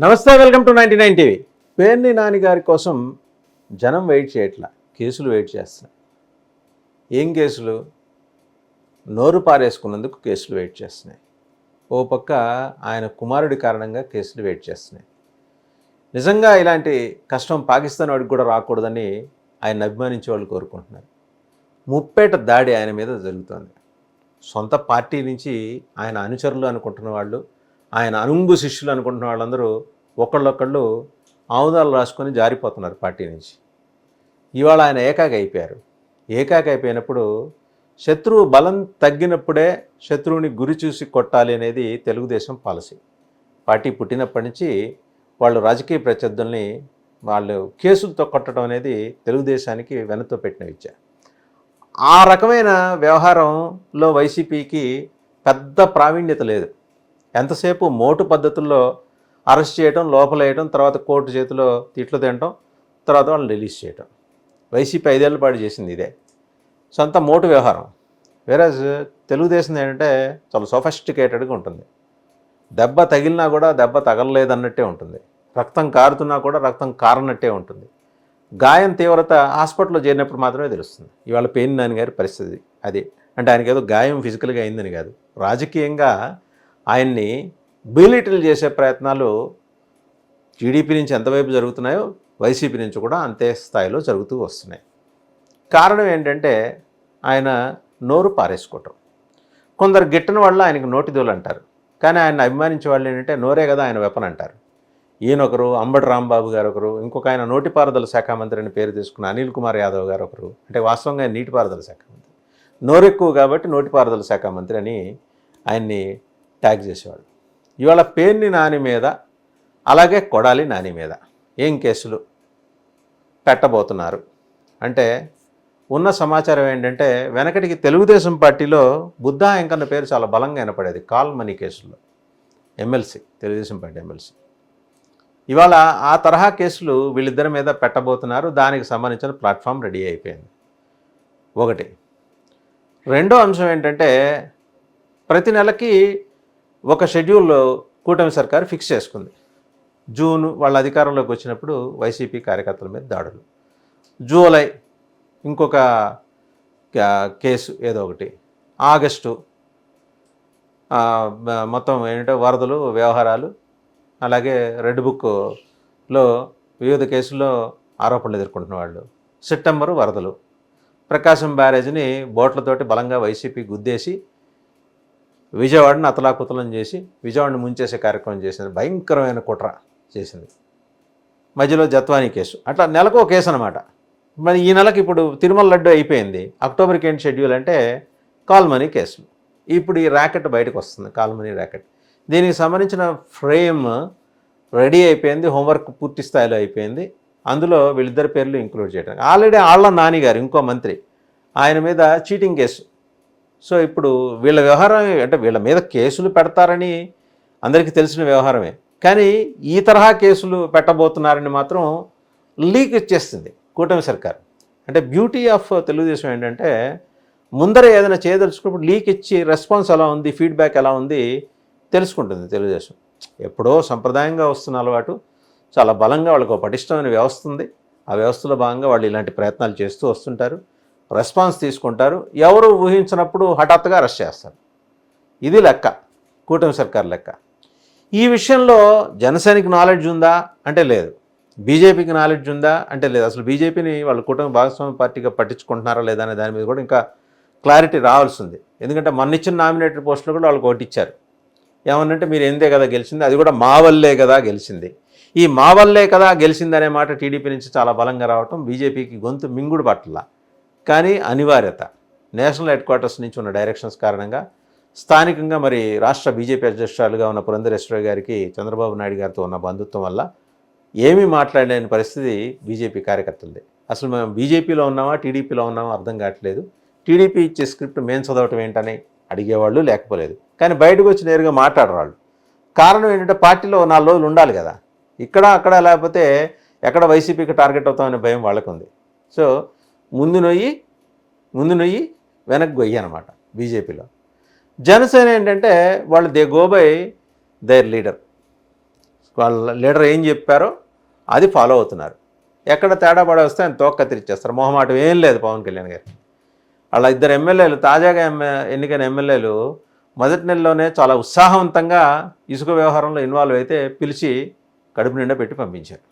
నమస్తే, welcome to 99 TV. Perni Nani గారి కోసం జనం వెయిట్ చేయట్లా, కేసులు వెయిట్ చేస్తున్నారు. ఏం కేసులు? నోరు పారేసుకున్నందుకు కేసులు వెయిట్ చేస్తున్నాయి. ఓ పక్క ఆయన కుమారుడి కారణంగా కేసులు వెయిట్ చేస్తున్నాయి. నిజంగా ఇలాంటి కష్టం పాకిస్తాన్ వాడికి కూడా రాకూడదని ఆయన అభిమానించే వాళ్ళు కోరుకుంటున్నారు. ముప్పేట దాడి ఆయన మీద జరుగుతోంది. సొంత పార్టీ నుంచి ఆయన అనుచరులు అనుకుంటున్న వాళ్ళు, ఆయన అనుంగు శిష్యులు అనుకుంటున్న వాళ్ళందరూ ఒకళ్ళొకళ్ళు ఆముదాలు రాసుకొని జారిపోతున్నారు పార్టీ నుంచి. ఇవాళ ఆయన ఏకాకి అయిపోయారు. ఏకాకి అయిపోయినప్పుడు శత్రువు బలం తగ్గినప్పుడే శత్రువుని గురి చూసి కొట్టాలి అనేది తెలుగుదేశం పాలసీ. పార్టీ పుట్టినప్పటి నుంచి వాళ్ళు రాజకీయ ప్రత్యర్థుల్ని వాళ్ళు కేసులతో కొట్టడం అనేది తెలుగుదేశానికి వెనతో పెట్టిన విద్య. ఆ రకమైన వ్యవహారంలో వైసీపీకి పెద్ద ప్రావీణ్యత లేదు. ఎంతసేపు మోటు పద్ధతుల్లో అరెస్ట్ చేయడం, లోపలేయడం, తర్వాత కోర్టు చేతిలో తిట్లు తినటం, తర్వాత వాళ్ళని రిలీజ్ చేయటం. వైసీపీ 5 ఏళ్ల పాటు చేసింది ఇదే. సొంత మోటు వ్యవహారం. వేరేజ్ తెలుగుదేశం ఏంటంటే చాలా సోఫిస్టికేటెడ్గా ఉంటుంది. దెబ్బ తగిలినా కూడా దెబ్బ తగలలేదన్నట్టే ఉంటుంది. రక్తం కారుతున్నా కూడా రక్తం కారనట్టే ఉంటుంది. గాయం తీవ్రత హాస్పిటల్లో చేరినప్పుడు మాత్రమే తెలుస్తుంది. ఇవాళ పేర్ని నాని గారి పరిస్థితి అది. అంటే ఆయనకి ఏదో గాయం ఫిజికల్గా అయిందని కాదు, రాజకీయంగా ఆయన్ని బీలిటిల్ చేసే ప్రయత్నాలు టీడీపీ నుంచి ఎంతవైపు జరుగుతున్నాయో వైసీపీ నుంచి కూడా అంతే స్థాయిలో జరుగుతూ వస్తున్నాయి. కారణం ఏంటంటే ఆయన నోరు పారేసుకోవటం. కొందరు గిట్టన వల్ల ఆయనకు నోటిదోలు అంటారు, కానీ ఆయన అభిమానించే వాళ్ళు ఏంటంటే నోరే కదా ఆయన వెపన్ అంటారు. ఈయనొకరు, అంబటి రాంబాబు గారు ఒకరు, ఇంకొక ఆయన నోటిపారుదల శాఖ మంత్రి అని పేరు తీసుకున్న అనిల్ కుమార్ యాదవ్ గారు ఒకరు. అంటే వాస్తవంగా నీటిపారుదల శాఖ మంత్రి, నోరెక్కువ కాబట్టి నోటిపారుదల శాఖ మంత్రి అని ఆయన్ని ట్యాగ్ చేసేవాళ్ళు. ఇవాళ పేర్ని నాని మీద, అలాగే కొడాలి నాని మీద ఏం కేసులు పెట్టబోతున్నారు అంటే ఉన్న సమాచారం ఏంటంటే, వెనకటికి తెలుగుదేశం పార్టీలో బుద్ధా వెంకన్న పేరు చాలా బలంగా వినపడేది కాల్ మనీ కేసుల్లో. MLC, Telugu Desam party MLC. ఇవాళ ఆ తరహా కేసులు వీళ్ళిద్దరి మీద పెట్టబోతున్నారు. దానికి సంబంధించిన ప్లాట్ఫామ్ రెడీ అయిపోయింది. ఒకటి. రెండో అంశం ఏంటంటే, ప్రతి నెలకి ఒక షెడ్యూల్ కూటమి సర్కారు ఫిక్స్ చేసుకుంది. జూన్ వాళ్ళ అధికారంలోకి వచ్చినప్పుడు వైసీపీ కార్యకర్తల మీద దాడులు, జూలై ఇంకొక కేసు ఏదో ఒకటి, ఆగస్టు మొత్తం ఏంటంటే వరదలు వ్యవహారాలు, అలాగే రెడ్ బుక్లో వివిధ కేసుల్లో ఆరోపణలు ఎదుర్కొంటున్న వాళ్ళు, సెప్టెంబరు వరదలు, ప్రకాశం బ్యారేజ్ని బోట్లతోటి బలంగా వైసీపీ గుద్దేసి విజయవాడని అతలాకుతలం చేసి విజయవాడని ముంచేసే కార్యక్రమం చేసింది. భయంకరమైన కుట్ర చేసింది. మధ్యలో జత్వానీ కేసు, అట్లా నెలకు కేసు అనమాట. మరి ఈ నెలకు ఇప్పుడు తిరుమల లడ్డు అయిపోయింది. అక్టోబర్కి ఏంటి షెడ్యూల్ అంటే కాల్ మనీ కేసులు. ఇప్పుడు ఈ ర్యాకెట్ బయటకు వస్తుంది, కాల్ మనీ ర్యాకెట్. దీనికి సంబంధించిన ఫ్రేమ్ రెడీ అయిపోయింది, హోంవర్క్ పూర్తి స్థాయిలో అయిపోయింది. అందులో వీళ్ళిద్దరి పేర్లు ఇంక్లూడ్ చేయడం. ఆల్రెడీ ఆళ్ల నాని గారు ఇంకో మంత్రి, ఆయన మీద చీటింగ్ కేసు. సో ఇప్పుడు వీళ్ళ వ్యవహారం అంటే వీళ్ళ మీద కేసులు పెడతారని అందరికీ తెలిసిన వ్యవహారమే, కానీ ఈ తరహా కేసులు పెట్టబోతున్నారని మాత్రం లీక్ ఇచ్చేస్తుంది కూటమి సర్కార్. అంటే బ్యూటీ ఆఫ్ తెలుగుదేశం ఏంటంటే, ముందర ఏదైనా చేయదలుచుకున్నప్పుడు లీక్ ఇచ్చి రెస్పాన్స్ ఎలా ఉంది, ఫీడ్బ్యాక్ ఎలా ఉంది తెలుసుకుంటుంది తెలుగుదేశం. ఎప్పుడో సంప్రదాయంగా వస్తున్న అలవాటు, చాలా బలంగా వాళ్ళకు పటిష్టమైన వ్యవస్థ ఉంది. ఆ వ్యవస్థలో భాగంగా వాళ్ళు ఇలాంటి ప్రయత్నాలు చేస్తూ వస్తుంటారు, రెస్పాన్స్ తీసుకుంటారు. ఎవరు ఊహించినప్పుడు హఠాత్తుగా అరెస్ట్ చేస్తారు. ఇది లెక్క, కూటమి సర్కార్ లెక్క. ఈ విషయంలో జనసేనకి నాలెడ్జ్ ఉందా అంటే లేదు, బీజేపీకి నాలెడ్జ్ ఉందా అంటే లేదు. అసలు బీజేపీని వాళ్ళు కూటమి భాగస్వామ్య పార్టీగా పట్టించుకుంటున్నారా లేదా అనే దాని మీద కూడా ఇంకా క్లారిటీ రావాల్సింది. ఎందుకంటే మొన్నిచ్చిన నామినేటెడ్ పోస్టులు కూడా వాళ్ళకి ఒకటి ఇచ్చారు. ఏమన్నంటే మీరు ఎందే కదా గెలిచింది, అది కూడా మా వల్లే కదా గెలిచింది. ఈ మా వల్లే కదా గెలిచింది అనే మాట టీడీపీ నుంచి చాలా బలంగా రావటం బీజేపీకి గొంతు మింగుడు పట్ల. కానీ అనివార్యత, నేషనల్ హెడ్ క్వార్టర్స్ నుంచి ఉన్న డైరెక్షన్స్ కారణంగా స్థానికంగా మరి రాష్ట్ర బీజేపీ అధ్యక్షురాలుగా ఉన్న పురంధరేశ్వరి గారికి చంద్రబాబు నాయుడు గారితో ఉన్న బంధుత్వం వల్ల ఏమీ మాట్లాడలేని పరిస్థితి బీజేపీ కార్యకర్తలది. అసలు మేము బీజేపీలో ఉన్నామా టీడీపీలో ఉన్నామా అర్థం కావట్లేదు. టీడీపీ ఇచ్చే స్క్రిప్ట్ మేము చదవటం ఏంటని అడిగేవాళ్ళు లేకపోలేదు, కానీ బయటకు వచ్చి నేరుగా మాట్లాడేవాళ్ళు. కారణం ఏంటంటే పార్టీలో 4 రోజులు ఉండాలి కదా, ఇక్కడ అక్కడ లేకపోతే ఎక్కడ వైసీపీకి టార్గెట్ అవుతామనే భయం వాళ్ళకు ఉంది. సో ముందు నొయ్యి వెనక్కి గొయ్యి అనమాట బీజేపీలో. జనసేన ఏంటంటే వాళ్ళు they go by their leader. వాళ్ళ లీడర్ ఏం చెప్పారో అది ఫాలో అవుతున్నారు. ఎక్కడ తేడా పడ వస్తే ఆయన తోక కత్తిరిచ్చేస్తారు. మొహమాటం ఏం లేదు పవన్ కళ్యాణ్ గారికి. వాళ్ళ ఇద్దరు ఎమ్మెల్యేలు తాజాగా ఎన్నికైన ఎమ్మెల్యేలు మొదటి నెలలోనే చాలా ఉత్సాహవంతంగా ఇసుక వ్యవహారంలో ఇన్వాల్వ్ అయితే పిలిచి కడుపు నిండా పెట్టి పంపించారు.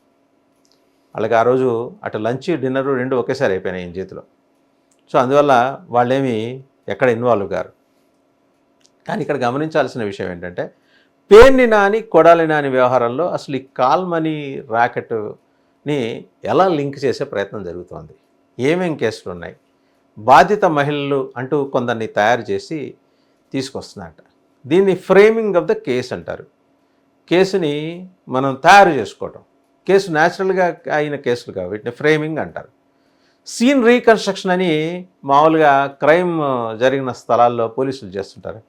వాళ్ళకి ఆ రోజు అటు లంచ్ డిన్నరు రెండు ఒకేసారి అయిపోయినాయి ఈయన చేతిలో. సో అందువల్ల వాళ్ళేమి ఎక్కడ ఇన్వాల్వ్ గారు. కానీ ఇక్కడ గమనించాల్సిన విషయం ఏంటంటే పేర్ని నాని కొడాలి నాని వ్యవహారంలో అసలు ఈ కాల్ మనీ ర్యాకెట్ని ఎలా లింక్ చేసే ప్రయత్నం జరుగుతోంది, ఏమేం కేసులు ఉన్నాయి, బాధిత మహిళలు అంటూ కొందరిని తయారు చేసి తీసుకొస్తున్నట్ట. దీన్ని ఫ్రేమింగ్ ఆఫ్ ద కేసు అంటారు. కేసుని మనం తయారు చేసుకోవటం, కేసు న్యాచురల్గా అయిన కేసులు కావు, వీటిని ఫ్రేమింగ్ అంటారు. సీన్ రీకన్స్ట్రక్షన్ అని మామూలుగా క్రైమ్ జరిగిన స్థలాల్లో పోలీసులు చేస్తుంటారు.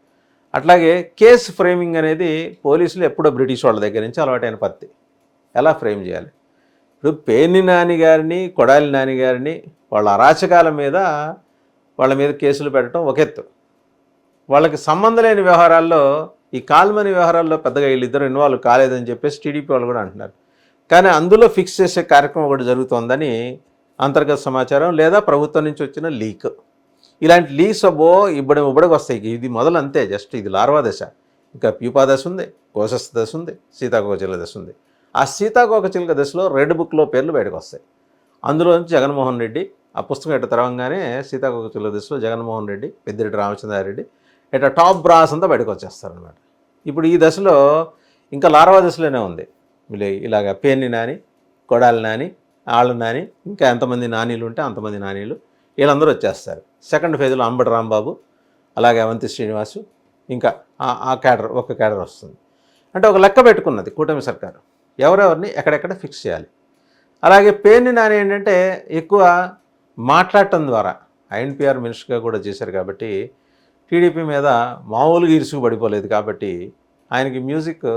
అట్లాగే కేసు ఫ్రేమింగ్ అనేది పోలీసులు ఎప్పుడో బ్రిటిష్ వాళ్ళ దగ్గర నుంచి అలవాటైన పద్ధతి. ఎలా ఫ్రేమ్ చేయాలి? ఇప్పుడు పేర్ని నాని గారిని కొడాలి నాని గారిని వాళ్ళ అరాచకాల మీద వాళ్ళ మీద కేసులు పెట్టడం ఒక ఎత్తు. వాళ్ళకి సంబంధం లేని వ్యవహారాల్లో ఈ కాల్మనీ వ్యవహారాల్లో పెద్దగా వీళ్ళిద్దరు ఇన్వాల్వ్ కాలేదని చెప్పేసి టీడీపీ వాళ్ళు కూడా అంటున్నారు. కానీ అందులో ఫిక్స్ చేసే కార్యక్రమం ఒకటి జరుగుతోందని అంతర్గత సమాచారం లేదా ప్రభుత్వం నుంచి వచ్చిన లీక్. ఇలాంటి లీక్స్ ఇబ్బడికి వస్తాయి. ఇది మొదలు అంతే, జస్ట్ ఇది లార్వా దశ. ఇంకా ప్యూపా దశ ఉంది, కోశస్థ దశ ఉంది, సీతాకోకచిలుక దశ ఉంది. ఆ సీతాకోకచిలుక దశలో రెడ్ బుక్లో పేర్లు బయటకు వస్తాయి. అందులో నుంచి జగన్మోహన్ రెడ్డి ఆ పుస్తకం ఎట్ట తెరవంగానే సీతాకోకచిలుక దశలో జగన్మోహన్ రెడ్డి, పెద్దిరెడ్డి రామచంద్రారెడ్డి ఇట్లా టాప్ బ్రాస్ అంతా బయటకు వచ్చేస్తారనమాట. ఇప్పుడు ఈ దశలో ఇంకా లార్వా దశలోనే ఉంది. ఇలాగ పేర్ని నాని, కొడాలి నాని, ఆళ్ళ నాని, ఇంకా ఎంతమంది నానీలు ఉంటే అంతమంది నానీలు వీళ్ళందరూ వచ్చేస్తారు. సెకండ్ ఫేజ్లో అంబటి రాంబాబు, అలాగే అవంతి శ్రీనివాసు, ఇంకా ఆ క్యాడర్ ఒక క్యాడర్ వస్తుంది. అంటే ఒక లెక్క పెట్టుకున్నది కూటమి సర్కారు, ఎవరెవరిని ఎక్కడెక్కడ ఫిక్స్ చేయాలి. అలాగే పేర్ని నాని ఏంటంటే ఎక్కువ మాట్లాడటం ద్వారా ఐఎన్పిఆర్ మినిస్టర్గా కూడా చేశారు కాబట్టి టీడీపీ మీద మామూలుగా ఇరుసుకు పడిపోలేదు కాబట్టి ఆయనకి మ్యూజిక్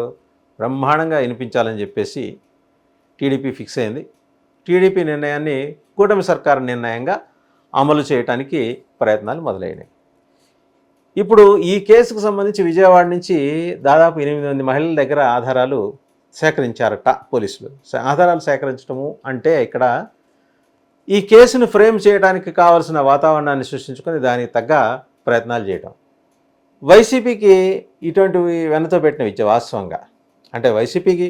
బ్రహ్మాండంగా వినిపించాలని చెప్పేసి టీడీపీ ఫిక్స్ అయింది. టీడీపీ నిర్ణయాన్ని కూటమి సర్కారు నిర్ణయంగా అమలు చేయడానికి ప్రయత్నాలు మొదలైనాయి. ఇప్పుడు ఈ కేసుకు సంబంధించి విజయవాడ నుంచి దాదాపు 8 మంది మహిళల దగ్గర ఆధారాలు సేకరించారట పోలీసులు. ఆధారాలు సేకరించడము అంటే ఇక్కడ ఈ కేసును ఫ్రేమ్ చేయడానికి కావాల్సిన వాతావరణాన్ని సృష్టించుకొని దానికి తగ్గ ప్రయత్నాలు చేయడం. వైసీపీకి ఇటువంటివి వెన్నతో పెట్టిన విద్య వాస్తవంగా. అంటే వైసీపీకి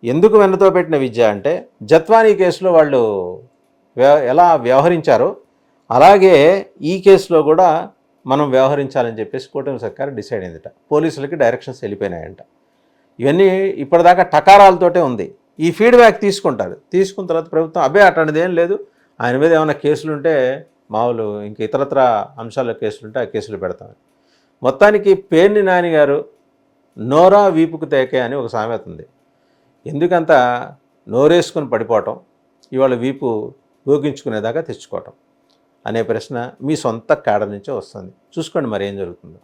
ఎందుకు వెన్నతో పెట్టిన విద్య అంటే జత్వానీ కేసులో వాళ్ళు ఎలా వ్యవహరించారో అలాగే ఈ కేసులో కూడా మనం వ్యవహరించాలని చెప్పేసి కూటమి సర్కారు డిసైడ్ అయిందట. పోలీసులకి డైరెక్షన్స్ వెళ్ళిపోయినాయంట. ఇవన్నీ ఇప్పటిదాకా టకారాలతోటే ఉంది. ఈ ఫీడ్బ్యాక్ తీసుకుంటారు. తీసుకున్న తర్వాత ప్రభుత్వం అట్లాంటిది ఏం లేదు, ఆయన మీద ఏమైనా కేసులుంటే మామూలు ఇంక ఇతరత్ర అంశాల కేసులుంటే ఆ కేసులు పెడతామని. మొత్తానికి పేర్ని నాని గారు నోరా వీపుకు తేకే అని ఒక సామెత ఉంది. ఎందుకంత నోరేసుకొని పడిపోవటం, ఇవాళ వీపు గోగించుకునేదాకా తెచ్చుకోవటం అనే ప్రశ్న మీ సొంత క్యాడర్ నుంచే వస్తుంది. చూసుకోండి మరి ఏం జరుగుతుందో.